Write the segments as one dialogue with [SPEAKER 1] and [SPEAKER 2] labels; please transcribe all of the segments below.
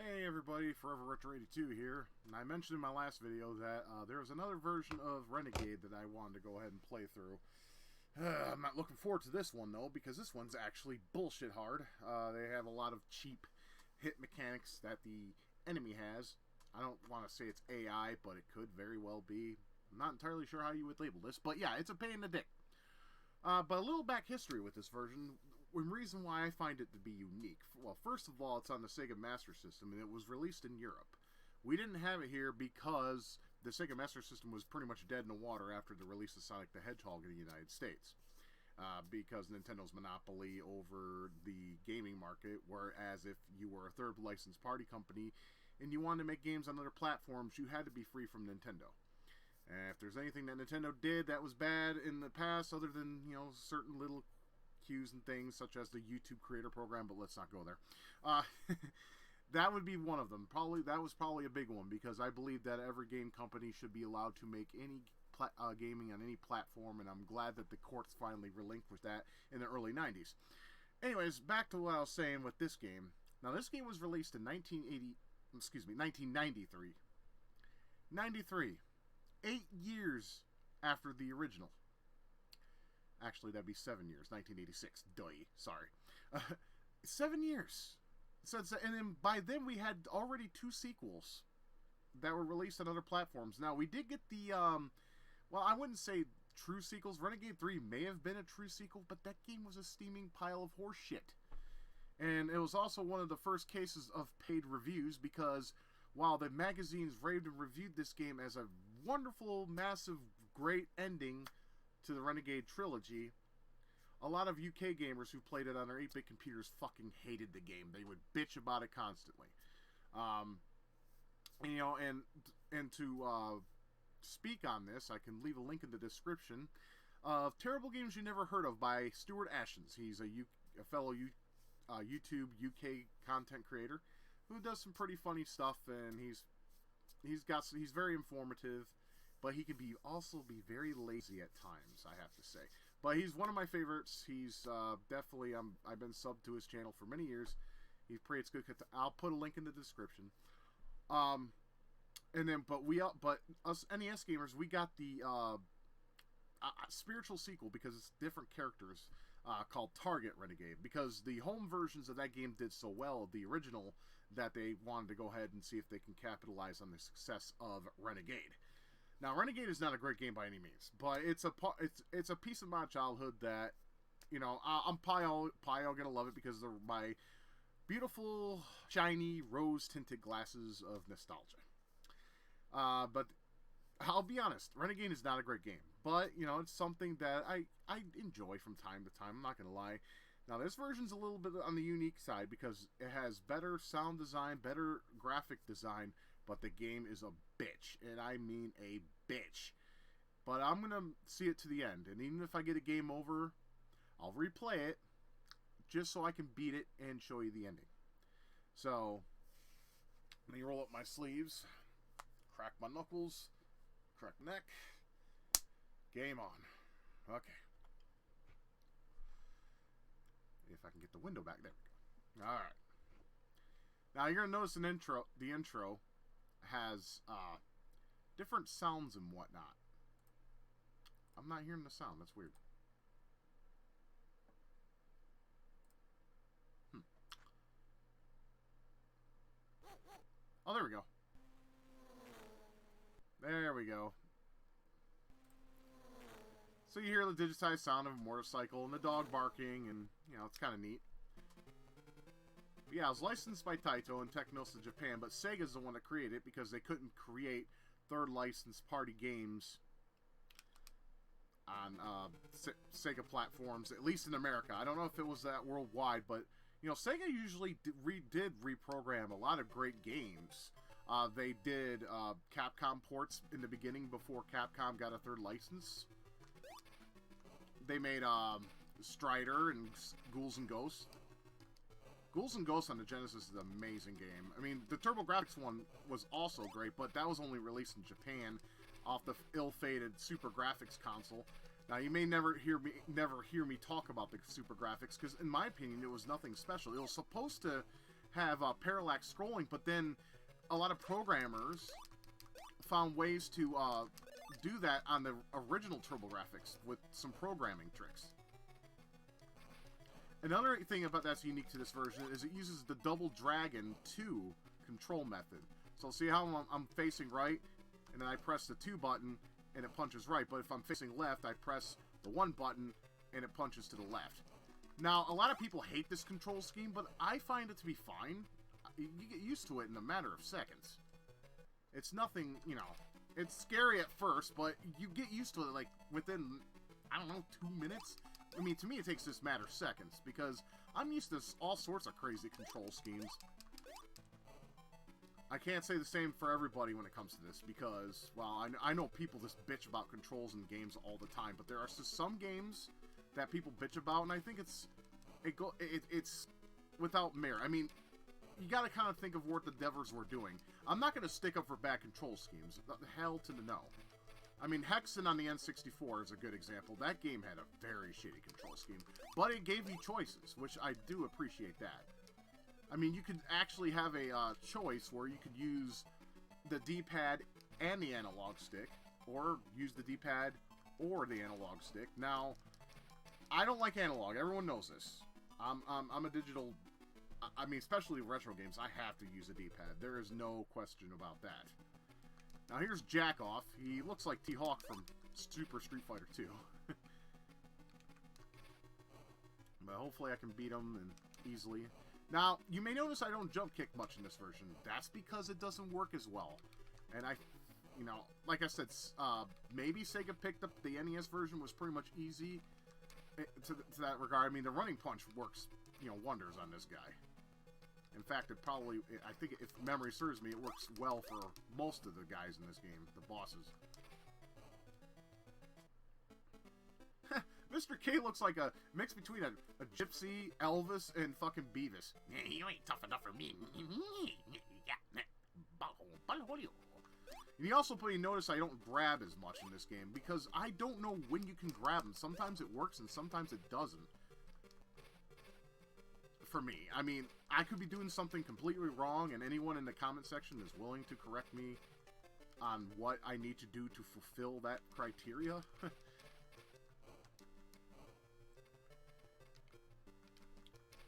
[SPEAKER 1] Hey everybody, Forever Retro 82 here, and I mentioned in my last video that there was another version of Renegade that I wanted to go ahead and play through. I'm not looking forward to this one though, because this one's actually bullshit hard. They have a lot of cheap hit mechanics that the enemy has. I don't want to say it's AI, but it could very well be. I'm not entirely sure how you would label this, but yeah, it's a pain in the dick. But a little back history with this version. One reason why I find it to be unique. Well, first of all, it's on the Sega Master System, and it was released in Europe. We didn't have it here because the Sega Master System was pretty much dead in the water after the release of Sonic the Hedgehog in the United States. Because Nintendo's monopoly over the gaming market, whereas if you were a third licensed party company and you wanted to make games on other platforms, you had to be free from Nintendo. And if there's anything that Nintendo did that was bad in the past, other than, certain little cues and things, such as the YouTube creator program, but let's not go there. That would be one of them. That was probably a big one, because I believe that every game company should be allowed to make any gaming on any platform, and I'm glad that the courts finally relinquished that in the early 90s. Anyways, back to what I was saying with this game. Now, this game was released in 1993. 93. 8 years after the original. Actually, that'd be 7 years. 1986. Duh. Sorry. 7 years. And then by then we had already 2 sequels that were released on other platforms. Now, we did get the, well, I wouldn't say true sequels. Renegade 3 may have been a true sequel, but that game was a steaming pile of horse shit. And it was also one of the first cases of paid reviews, because while the magazines raved and reviewed this game as a wonderful, massive, great ending to the Renegade trilogy, a lot of UK gamers who played it on their 8-bit computers fucking hated the game. They would bitch about it constantly. And to speak on this, I can leave a link in the description of Terrible Games You Never Heard Of by Stuart Ashens. He's a fellow YouTube UK content creator who does some pretty funny stuff, and he's very informative, but he can also be very lazy at times, I have to say. But he's one of my favorites. He's definitely, I've been subbed to his channel for many years. He creates good content. I'll put a link in the description. But us NES gamers, we got the spiritual sequel, because it's different characters, called Target Renegade, because the home versions of that game did so well, the original, that they wanted to go ahead and see if they can capitalize on the success of Renegade. Now, Renegade is not a great game by any means, but it's a piece of my childhood that, I'm probably gonna love it because of my beautiful, shiny, rose-tinted glasses of nostalgia. But I'll be honest, Renegade is not a great game, but, it's something that I enjoy from time to time, I'm not going to lie. Now, this version's a little bit on the unique side, because it has better sound design, better graphic design, but the game is a bitch, and I mean a bitch. But I'm going to see it to the end, and even if I get a game over, I'll replay it, just so I can beat it and show you the ending. So, let me roll up my sleeves, crack my knuckles, crack neck, game on. Okay. If I can get the window back, there we go. Alright. Now you're going to notice the intro has different sounds and whatnot. I'm not hearing the sound, that's weird. Oh, there we go. There we go. So you hear the digitized sound of a motorcycle and the dog barking, and, it's kind of neat. But yeah, it was licensed by Taito and Technosa Japan, but Sega's the one that created it because they couldn't create third licensed party games on Sega platforms, at least in America. I don't know if it was that worldwide, but, Sega usually did reprogram a lot of great games. They did Capcom ports in the beginning before Capcom got a third license. They made Strider and Ghouls and Ghosts. Ghouls and Ghosts on the Genesis is an amazing game. I mean, the TurboGrafx one was also great, but that was only released in Japan off the ill-fated Super Graphics console. Now, you may never hear me talk about the Super Graphics, because in my opinion, it was nothing special. It was supposed to have parallax scrolling, but then a lot of programmers found ways to do that on the original TurboGrafx with some programming tricks. Another thing about that's unique to this version is it uses the double dragon 2 control method. So see how I'm facing right, and then I press the 2 button, and it punches right. But if I'm facing left, I press the 1 button, and it punches to the left. Now, a lot of people hate this control scheme, but I find it to be fine. You get used to it in a matter of seconds. It's nothing, you know, it's scary at first, but you get used to it, like, within, I don't know, 2 minutes? I mean, to me, it takes this matter of seconds, because I'm used to all sorts of crazy control schemes. I can't say the same for everybody when it comes to this, because, well, I know people just bitch about controls in games all the time, but there are just some games that people bitch about, and I think it's without merit. I mean, you gotta kind of think of what the devs were doing. I'm not gonna stick up for bad control schemes. The hell to the no. I mean, Hexen on the N64 is a good example. That game had a very shitty control scheme, but it gave you choices, which I do appreciate that. I mean, you could actually have a choice where you could use the D-pad and the analog stick, or use the D-pad or the analog stick. Now, I don't like analog. Everyone knows this. I'm a digital... I mean, especially retro games, I have to use a D-pad. There is no question about that. Now, here's Jackoff. He looks like T-Hawk from Super Street Fighter 2. But hopefully I can beat him easily. Now, you may notice I don't jump kick much in this version. That's because it doesn't work as well. And you know, like I said, maybe Sega picked up the NES version was pretty much easy to that regard. I mean, the running punch works, you know, wonders on this guy. In fact, it probably, I think if memory serves me, it works well for most of the guys in this game, the bosses. Mr. K looks like a mix between a gypsy, Elvis, and fucking Beavis. You ain't tough enough for me. And you also probably notice I don't grab as much in this game, because I don't know when you can grab them. Sometimes it works, and sometimes it doesn't. For me. I mean, I could be doing something completely wrong, and anyone in the comment section is willing to correct me on what I need to do to fulfill that criteria.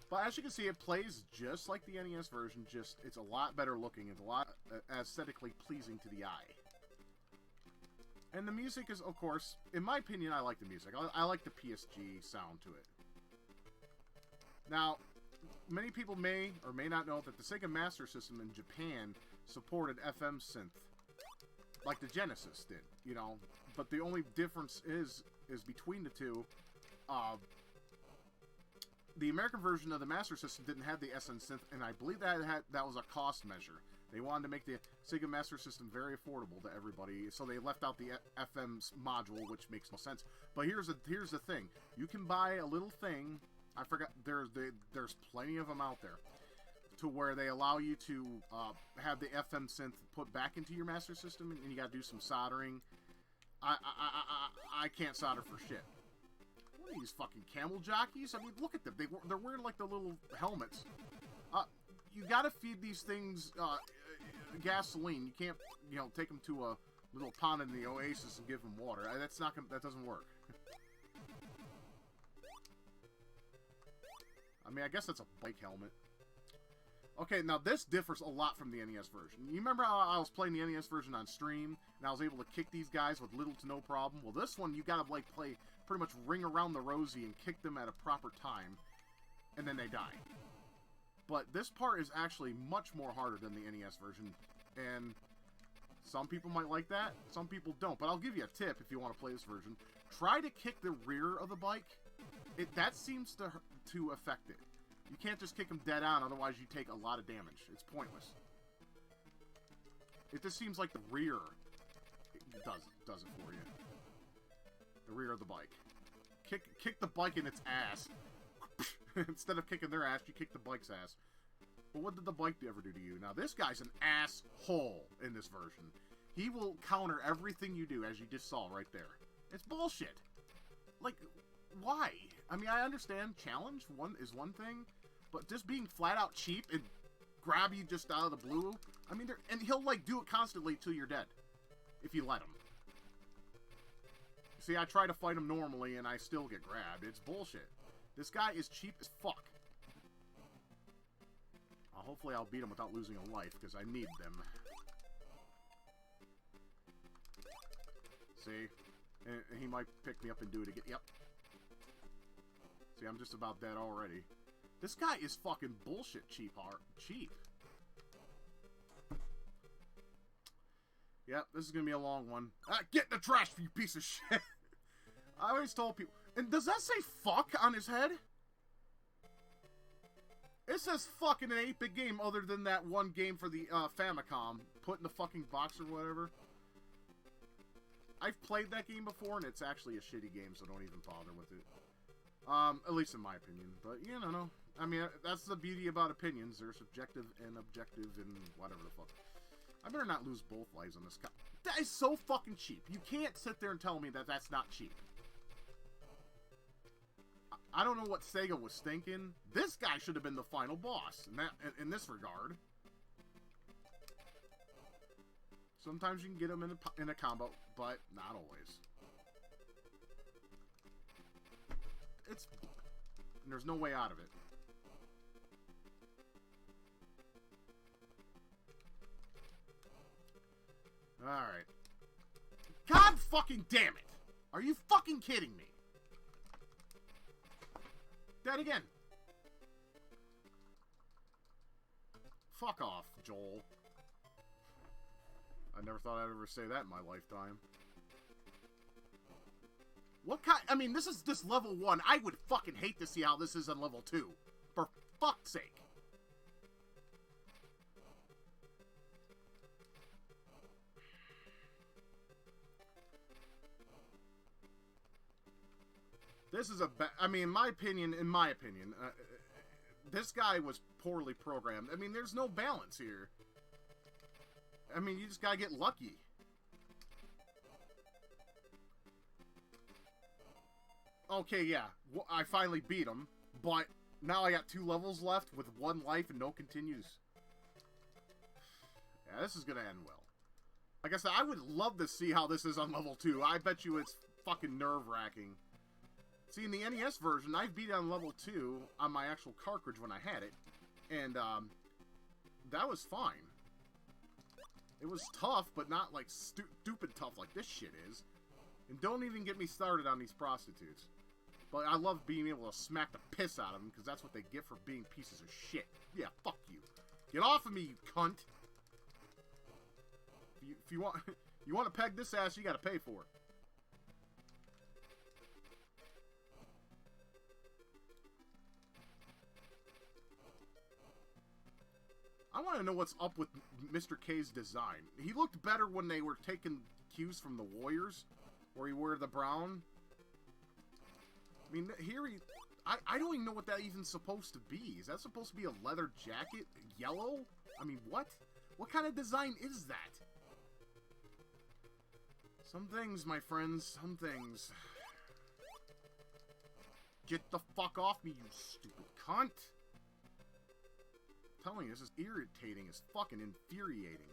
[SPEAKER 1] But as you can see, it plays just like the NES version, just it's a lot better looking. It's a lot aesthetically pleasing to the eye. And the music is, of course, in my opinion, I like the music. I like the PSG sound to it. Now, many people may or may not know that the Sega Master System in Japan supported FM synth, like the Genesis did, you know. But the only difference is between the two. The American version of the Master System didn't have the SN synth, and I believe that was a cost measure. They wanted to make the Sega Master System very affordable to everybody, so they left out the FM module, which makes no sense. But here's the thing: you can buy a little thing. I forgot. There's plenty of them out there, to where they allow you to have the FM synth put back into your Master System, and you got to do some soldering. I can't solder for shit. What are these fucking camel jockeys? I mean, look at them. They're wearing like the little helmets. You gotta feed these things gasoline. You can't, you know, take them to a little pond in the oasis and give them water. That doesn't work. I mean, I guess that's a bike helmet. Okay, now this differs a lot from the NES version. You remember how I was playing the NES version on stream, and I was able to kick these guys with little to no problem? Well, this one, you gotta, like, play pretty much ring around the rosy and kick them at a proper time, and then they die. But this part is actually much more harder than the NES version, and some people might like that, some people don't. But I'll give you a tip if you want to play this version. Try to kick the rear of the bike. That seems to affect it. You can't just kick them dead on, otherwise you take a lot of damage. It's pointless. It just seems like the rear does it for you. The rear of the bike. Kick the bike in its ass. Instead of kicking their ass, you kick the bike's ass. But what did the bike ever do to you? Now, this guy's an asshole in this version. He will counter everything you do, as you just saw right there. It's bullshit. Like, why? I mean, I understand challenge is one thing, but just being flat out cheap, grab you just out of the blue. I mean, and he'll, like, do it constantly till you're dead. If you let him. See, I try to fight him normally, and I still get grabbed. It's bullshit. This guy is cheap as fuck. Hopefully I'll beat him without losing a life, because I need them. See? And he might pick me up and do it again. Yep. See, I'm just about dead already. This guy is fucking bullshit cheap. Cheap. Yep, this is gonna be a long one. Get in the trash, you piece of shit! I always told people... And does that say fuck on his head? It says fuck in an 8-bit game other than that one game for the Famicom. Put in the fucking box or whatever. I've played that game before, and it's actually a shitty game, so don't even bother with it. At least in my opinion. But, you know, I mean, that's the beauty about opinions. They're subjective and objective and whatever the fuck. I better not lose both lives on this guy. That is so fucking cheap. You can't sit there and tell me that that's not cheap. I don't know what Sega was thinking. This guy should have been the final boss in this regard. Sometimes you can get him in a combo, but not always. There's no way out of it. Alright. God fucking damn it! Are you fucking kidding me? Dead again. Fuck off, Joel. I never thought I'd ever say that in my lifetime. What kind... I mean, this is just level 1. I would fucking hate to see how this is on level 2. For fuck's sake. This is a I mean, in my opinion, this guy was poorly programmed. I mean, there's no balance here. I mean, you just gotta get lucky. Okay, yeah, I finally beat him, but now I got 2 levels left with 1 life and no continues. Yeah, this is gonna end well. Like I said, I would love to see how this is on level 2. I bet you it's fucking nerve-wracking. See, in the NES version, I beat it on level 2 on my actual cartridge when I had it, and that was fine. It was tough, but not like stupid tough like this shit is. And don't even get me started on these prostitutes. But I love being able to smack the piss out of them, because that's what they get for being pieces of shit. Yeah, fuck you. Get off of me, you cunt! If you want to peg this ass, you gotta pay for it. I want to know what's up with Mr. K's design. He looked better when they were taking cues from the Warriors, where he wore the brown. I mean, here he... I don't even know what that even's supposed to be. Is that supposed to be a leather jacket? Yellow? I mean, what? What kind of design is that? Some things, my friends, some things. Get the fuck off me, you stupid cunt! I'm telling you, this is irritating as fucking infuriating.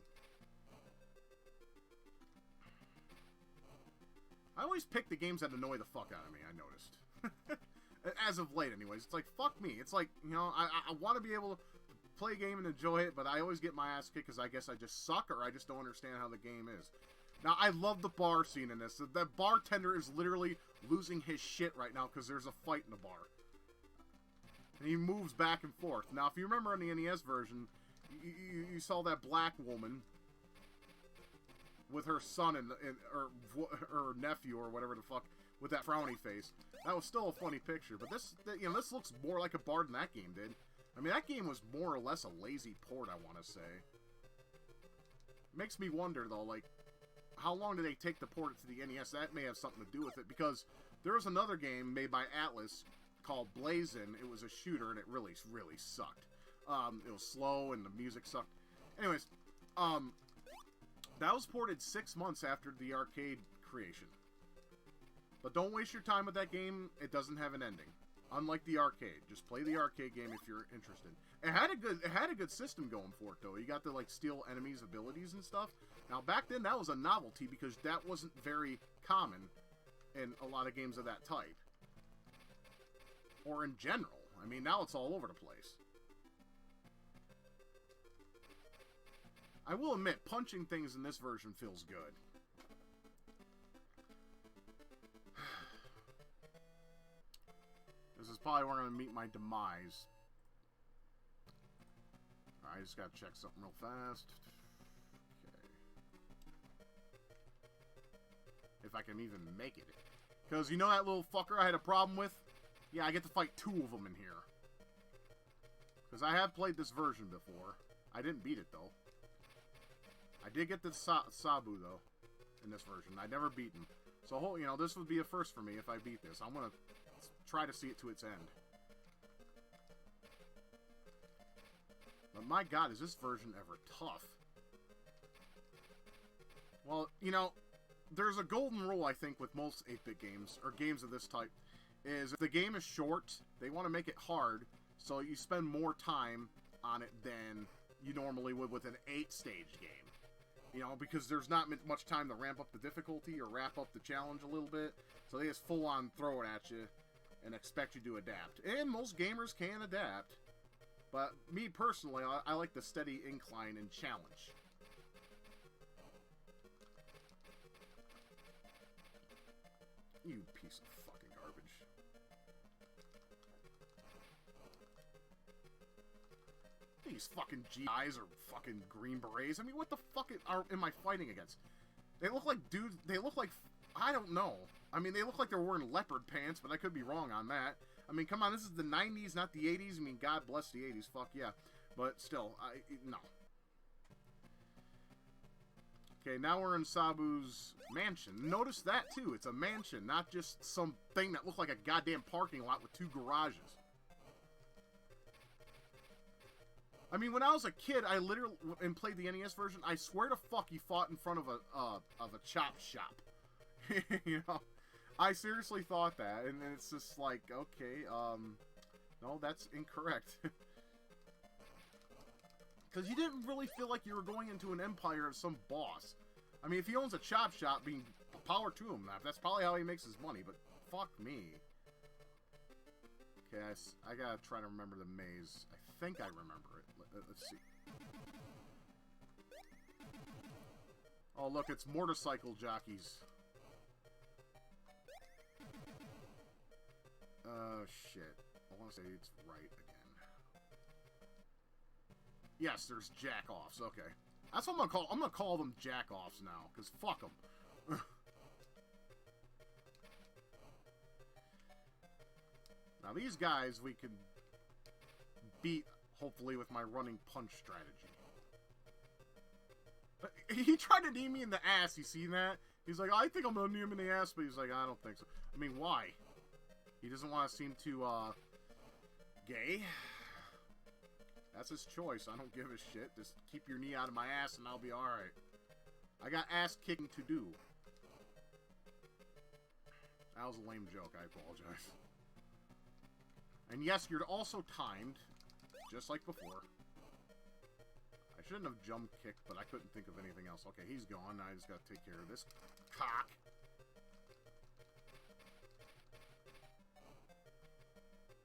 [SPEAKER 1] I always pick the games that annoy the fuck out of me, I noticed. As of late, anyways. It's like, fuck me. It's like, you know, I want to be able to play a game and enjoy it, but I always get my ass kicked because I guess I just suck or I just don't understand how the game is. Now, I love the bar scene in this. The bartender is literally losing his shit right now because there's a fight in the bar. And he moves back and forth. Now, if you remember in the NES version, you saw that black woman with her son or nephew or whatever the fuck with that frowny face. That was still a funny picture. But this, you know, this looks more like a bar than that game did. I mean, that game was more or less a lazy port, I want to say. Makes me wonder, though, like, how long did they take to port it to the NES? That may have something to do with it, because there was another game made by Atlas called Blazin'. It was a shooter, and it really, really sucked. It was slow, and the music sucked. Anyways, that was ported 6 months after the arcade creation. But don't waste your time with that game. It doesn't have an ending. Unlike the arcade. Just play the arcade game if you're interested. It had a good system going for it, though. You got to, like, steal enemies' abilities and stuff. Now, back then, that was a novelty because that wasn't very common in a lot of games of that type. Or in general. I mean, now it's all over the place. I will admit, punching things in this version feels good. This is probably where I'm going to meet my demise. Alright, I just got to check something real fast. Okay. If I can even make it. Because you know that little fucker I had a problem with? Yeah, I get to fight 2 of them in here. Because I have played this version before. I didn't beat it, though. I did get the Sabu, though, in this version. I never beat him. So, you know, this would be a first for me if I beat this. I'm going to try to see it to its end. But my god, is this version ever tough? Well, you know, there's a golden rule, I think, with most 8-bit games, or games of this type, is if the game is short, they want to make it hard, so you spend more time on it than you normally would with an 8-stage game. You know, because there's not much time to ramp up the difficulty or wrap up the challenge a little bit, so they just full-on throw it at you and expect you to adapt. And most gamers can adapt, but me personally, I like the steady incline and challenge. You piece of fucking garbage. These fucking GIs are fucking Green Berets. I mean, what the fuck am I fighting against? They look like dudes. They look like, I don't know. I mean, they look like they're wearing leopard pants, but I could be wrong on that. I mean, come on, this is the 90s, not the 80s. I mean, God bless the 80s. Fuck yeah. But still, no. Okay, now we're in Sabu's mansion. Notice that, too. It's a mansion, not just some thing that looked like a goddamn parking lot with 2 garages. I mean, when I was a kid, I literally, and played the NES version, I swear to fuck he fought in front of a chop shop. You know? I seriously thought that, and it's just like, okay, no, that's incorrect. Because you didn't really feel like you were going into an empire of some boss. I mean, if he owns a chop shop, being power to him, that's probably how he makes his money, but fuck me. Okay, I gotta try to remember the maze. I think I remember it. Let's see. Oh, look, it's motorcycle jockeys. Oh, shit. I want to say it's right again. Yes, there's jack-offs. Okay. That's what I'm gonna call. I'm gonna call them jack-offs now, because fuck them. Now, these guys we can beat, hopefully, with my running punch strategy. But he tried to knee me in the ass, you see that? He's like, I think I'm gonna knee him in the ass, but he's like, I don't think so. I mean, why? He doesn't want to seem too, gay. That's his choice. I don't give a shit. Just keep your knee out of my ass and I'll be alright. I got ass kicking to do. That was a lame joke, I apologize. And yes, you're also timed, just like before. I shouldn't have jump kicked, but I couldn't think of anything else. Okay, he's gone. I just gotta take care of this cock.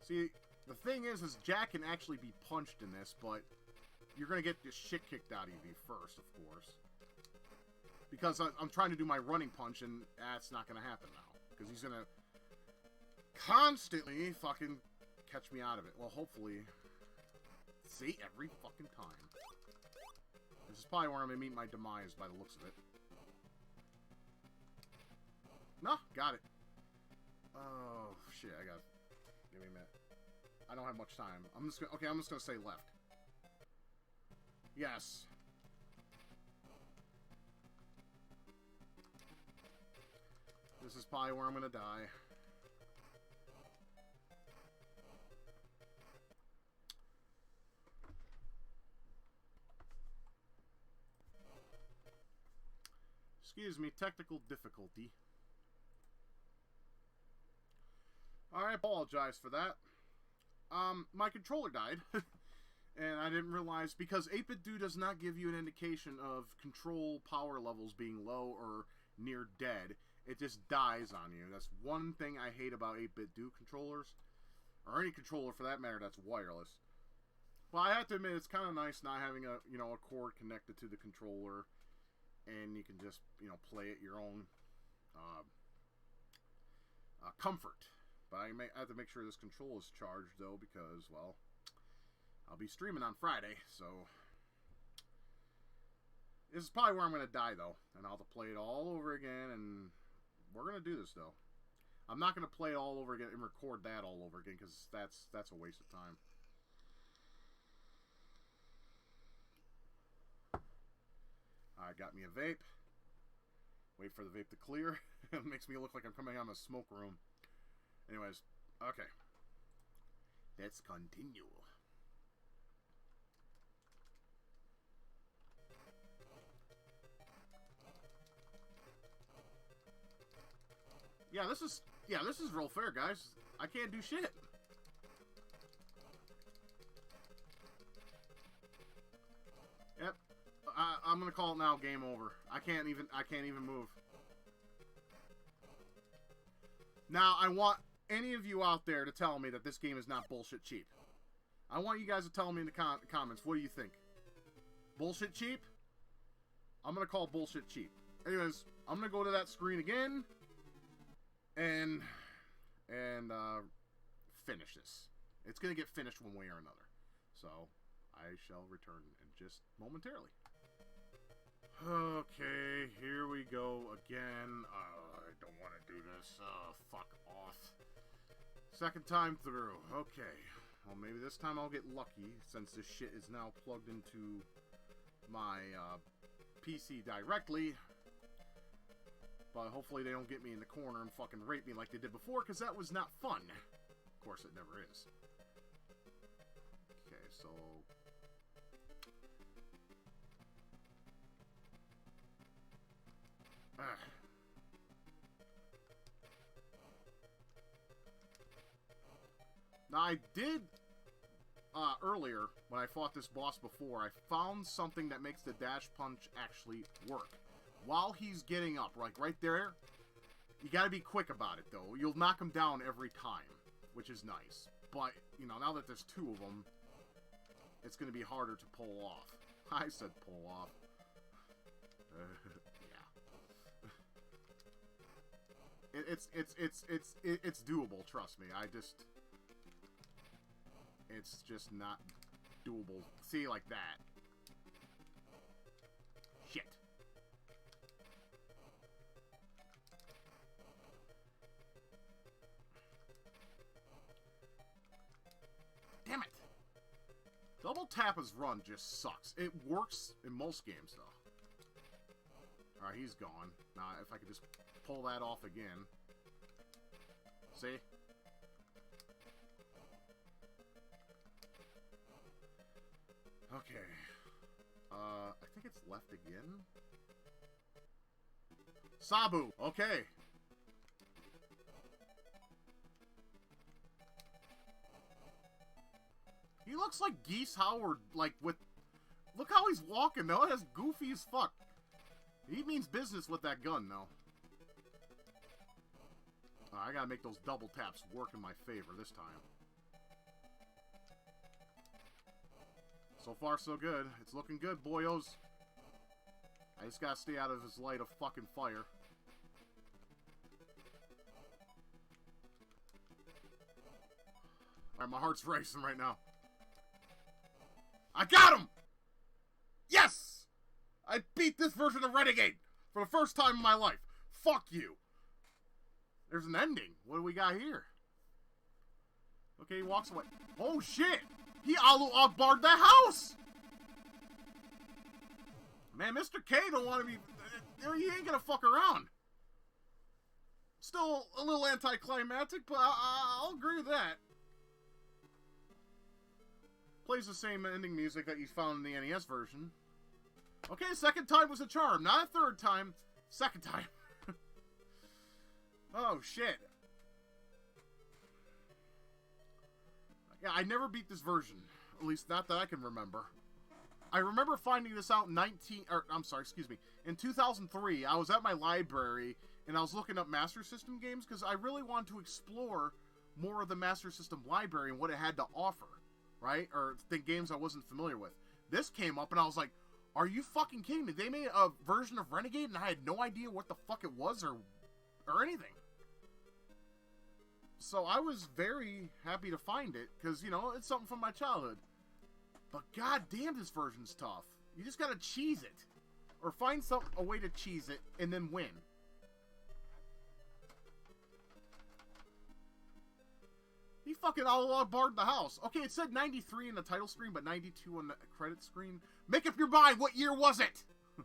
[SPEAKER 1] See, the thing is Jack can actually be punched in this, but you're gonna get this shit kicked out of you first, of course. Because I'm trying to do my running punch, and that's not gonna happen now. Because he's gonna constantly fucking catch me out of it. Well, hopefully. See, every fucking time. This is probably where I'm gonna meet my demise by the looks of it. No, got it. Oh, shit, I got it. Give me a minute. I don't have much time. I'm just gonna, okay, I'm just gonna say left. Yes. This is probably where I'm gonna die. Excuse me, technical difficulty. I apologize for that. My controller died. And I didn't realize, because 8-Bit Do does not give you an indication of control power levels being low or near dead. It just dies on you. That's one thing I hate about 8-Bit Do controllers. Or any controller for that matter that's wireless. Well, I have to admit, it's kind of nice not having a cord connected to the controller. And you can just, play at your own comfort. But I have to make sure this controller is charged, though, because, well, I'll be streaming on Friday, so this is probably where I'm going to die, though, and I'll have to play it all over again, and we're going to do this, though. I'm not going to play it all over again and record that all over again, because that's a waste of time. I got me a vape. Wait for the vape to clear. It makes me look like I'm coming out of a smoke room. Anyways, okay. Let's continue. Yeah, this is real fair, guys. I can't do shit. Yep. I'm gonna call it now. Game over. I can't even move. Now, I want any of you out there to tell me that this game is not bullshit cheap. I want you guys to tell me in the comments. What do you think? Bullshit cheap? I'm gonna call bullshit cheap. Anyways, I'm gonna go to that screen again. And finish this. It's going to get finished one way or another. So, I shall return in just momentarily. Okay, here we go again. I don't want to do this. Fuck off. Second time through. Okay. Well, maybe this time I'll get lucky, since this shit is now plugged into my PC directly. But hopefully they don't get me in the corner and fucking rape me like they did before, because that was not fun. Of course, it never is. Okay, so... Now, I did... earlier, when I fought this boss before, I found something that makes the dash punch actually work. While he's getting up, like right there, you gotta be quick about it, though. You'll knock him down every time, which is nice. But, now that there's two of them, it's gonna be harder to pull off. I said pull off. Yeah. It's doable, trust me. It's just not doable. See, like that. Shit. Damn it! Double tap as run just sucks. It works in most games, though. Alright, he's gone. Now, if I could just pull that off again. See? Okay. I think it's left again. Sabu! Okay. He looks like Geese Howard, like, with... Look how he's walking, though. That's goofy as fuck. He means business with that gun, though. I gotta make those double taps work in my favor this time. So far, so good. It's looking good, boyos. I just gotta stay out of his light of fucking fire. Alright, my heart's racing right now. I got him! Yes! I beat this version of Renegade for the first time in my life. Fuck you. There's an ending. What do we got here? Okay, he walks away. Oh, shit! He barred the house! Man, Mr. K don't want to be... He ain't gonna fuck around. Still a little anticlimactic, but I'll agree with that. Plays the same ending music that you found in the NES version. Okay, second time was a charm. Not a third time. Second time. Oh, shit. Yeah, I never beat this version. At least not that I can remember. I remember finding this out in 2003. I was at my library, and I was looking up Master System games, because I really wanted to explore more of the Master System library and what it had to offer, right? Or the games I wasn't familiar with. This came up, and I was like, are you fucking kidding me? They made a version of Renegade, and I had no idea what the fuck it was or anything. So I was very happy to find it, because, you know, it's something from my childhood. But goddamn, this version's tough. You just gotta cheese it. Or find a way to cheese it, and then win. He fucking all barred the house. Okay, it said 93 in the title screen, but 92 on the credit screen. Make up your mind, what year was it? I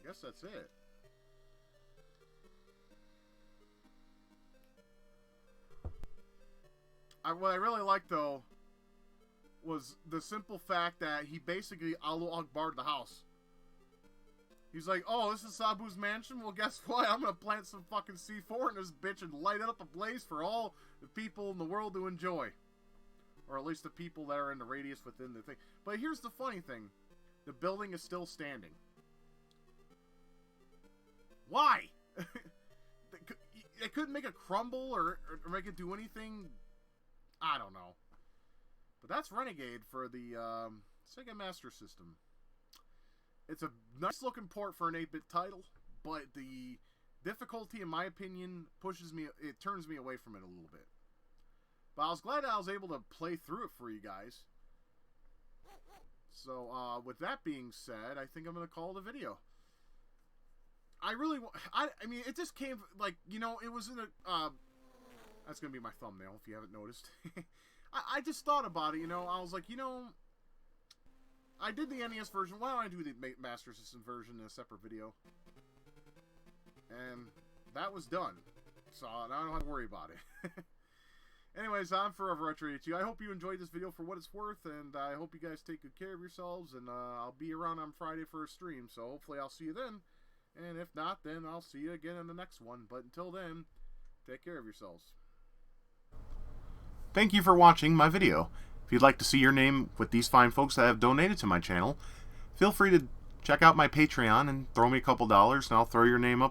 [SPEAKER 1] guess that's it. What I really liked, though, was the simple fact that he basically Allahu Akbar'd the house. He's like, oh, this is Sabu's mansion? Well, guess what? I'm gonna plant some fucking C4 in this bitch and light it up ablaze for all the people in the world to enjoy. Or at least the people that are in the radius within the thing. But here's the funny thing. The building is still standing. Why? They couldn't make it crumble or make it do anything. I don't know. But that's Renegade for the Sega Master System. It's a nice looking port for an 8-bit title, but the difficulty, in my opinion, turns me away from it a little bit. But I was glad I was able to play through it for you guys. So, with that being said, I think I'm going to call it a video. I mean, it just came, like, you know, it was in a, that's going to be my thumbnail, if you haven't noticed. I just thought about it, you know, I was like, you know, I did the NES version, why don't I do the Master System version in a separate video? And that was done. So, I don't have to worry about it. Anyways, I'm Forever Retro 82. I hope you enjoyed this video for what it's worth, and I hope you guys take good care of yourselves, and I'll be around on Friday for a stream, so hopefully I'll see you then. And if not, then I'll see you again in the next one. But until then, take care of yourselves. Thank you for watching my video. If you'd like to see your name with these fine folks that have donated to my channel, feel free to check out my Patreon and throw me a couple dollars, and I'll throw your name up